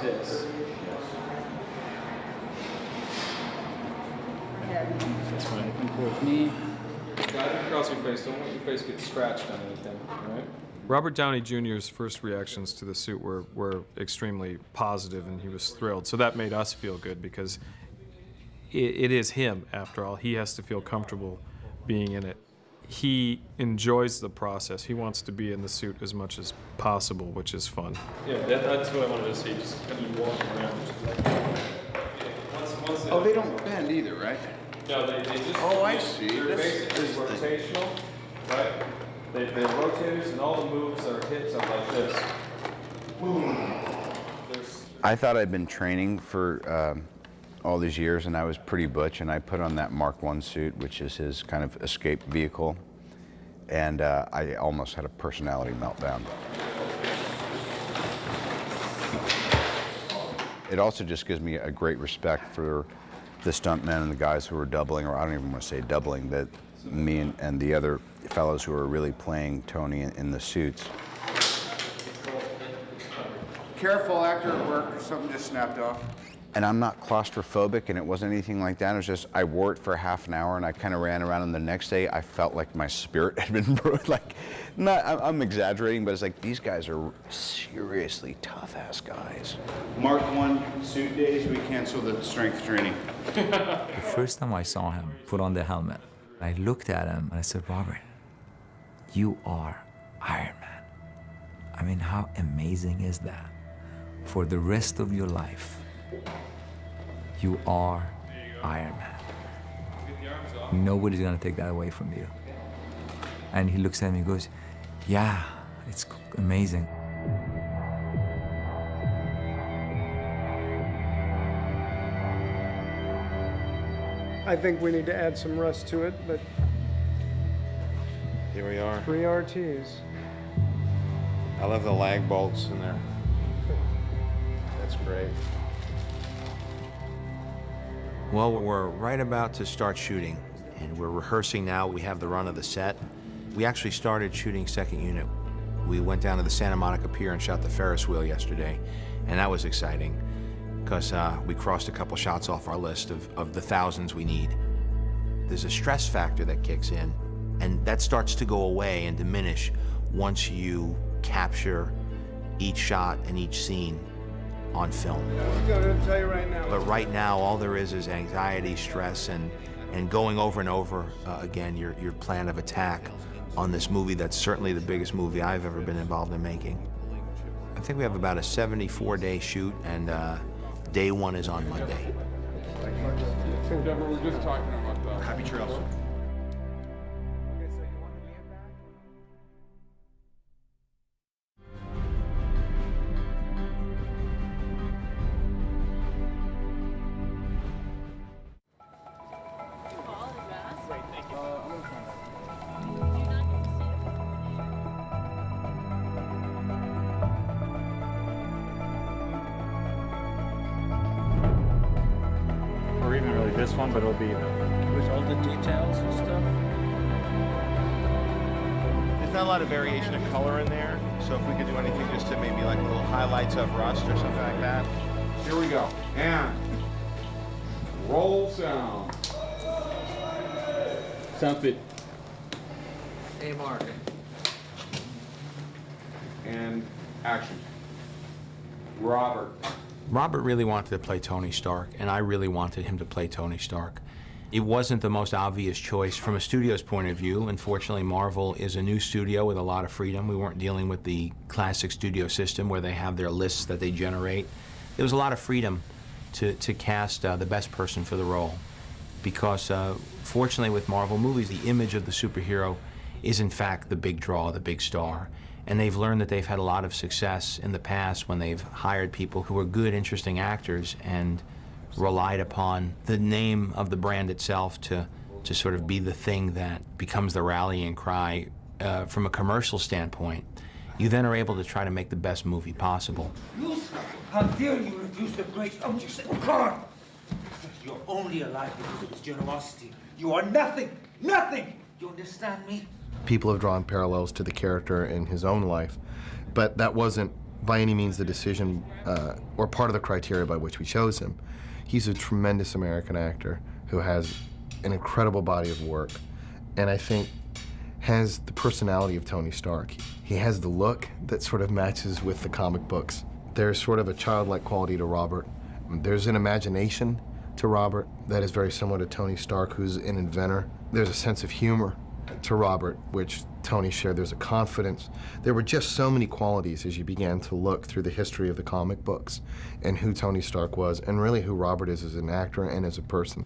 this. That's fine. You can with me. Guide it across your face. Don't let your face get scratched on anything, all right? Robert Downey Jr.'s first reactions to the suit were extremely positive, and he was thrilled. So that made us feel good because it is him, after all. He has to feel comfortable being in it. He enjoys the process. He wants to be in the suit as much as possible, which is fun. Yeah, that's what I wanted to see. Just kind of walking around. Oh, they don't bend either, right? No, they just... Oh, I see. They're basically rotational, right? They're rotators, and all the moves or hits are like this. Boom. I thought I'd been training for all these years, and I was pretty butch, and I put on that Mark I suit, which is his kind of escape vehicle, and I almost had a personality meltdown. It also just gives me a great respect for the stuntmen and the guys who are doubling, or I don't even want to say doubling, that me and the other fellows who are really playing Tony in the suits. Careful, actor at work, something just snapped off. And I'm not claustrophobic, and it wasn't anything like that. It was just, I wore it for half an hour, and I kind of ran around, and the next day, I felt like my spirit had been broken. Like, I'm exaggerating, but it's like, these guys are seriously tough-ass guys. Mark I suit days, we canceled the strength training. The first time I saw him put on the helmet, I looked at him, and I said, Robert, you are Iron Man. I mean, how amazing is that? For the rest of your life, you are Iron Man. Nobody's gonna take that away from you. And he looks at me and goes, yeah, it's amazing. I think we need to add some rust to it, but Here we are. 3 RTs. I love the lag bolts in there. That's great. Well, we're right about to start shooting, and we're rehearsing now. We have the run of the set. We actually started shooting second unit. We went down to the Santa Monica Pier and shot the Ferris wheel yesterday, and that was exciting because we crossed a couple shots off our list of the thousands we need. There's a stress factor that kicks in, and that starts to go away and diminish once you capture each shot and each scene on film. I'm going to tell you right now. But right now, all there is anxiety, stress, and going over and over again your plan of attack on this movie that's certainly the biggest movie I've ever been involved in making. I think we have about a 74-day shoot, and day one is on Monday. We're just talking about that. Happy trails. Or even really this one, but it'll be with all the details and stuff. There's not a lot of variation of color in there, so if we could do anything just to maybe like little highlights of rust or something like that. Here we go. And roll sound. Sounds good. Hey, Mark. And action. Robert. Robert really wanted to play Tony Stark, and I really wanted him to play Tony Stark. It wasn't the most obvious choice from a studio's point of view. Unfortunately, Marvel is a new studio with a lot of freedom. We weren't dealing with the classic studio system where they have their lists that they generate. There was a lot of freedom to cast the best person for the role, because fortunately with Marvel movies, the image of the superhero is in fact the big draw, the big star. And they've learned that they've had a lot of success in the past when they've hired people who are good, interesting actors and relied upon the name of the brand itself to sort of be the thing that becomes the rallying cry from a commercial standpoint. You then are able to try to make the best movie possible. How dare you refuse the great objects of God? You're only alive because of his generosity. You are nothing, nothing! You understand me? People have drawn parallels to the character in his own life, but that wasn't by any means the decision or part of the criteria by which we chose him. He's a tremendous American actor who has an incredible body of work, and I think has the personality of Tony Stark. He has the look that sort of matches with the comic books. There's sort of a childlike quality to Robert. There's an imagination to Robert that is very similar to Tony Stark, who's an inventor. There's a sense of humor to Robert, which Tony shared. There's a confidence. There were just so many qualities as you began to look through the history of the comic books and who Tony Stark was, and really who Robert is as an actor and as a person.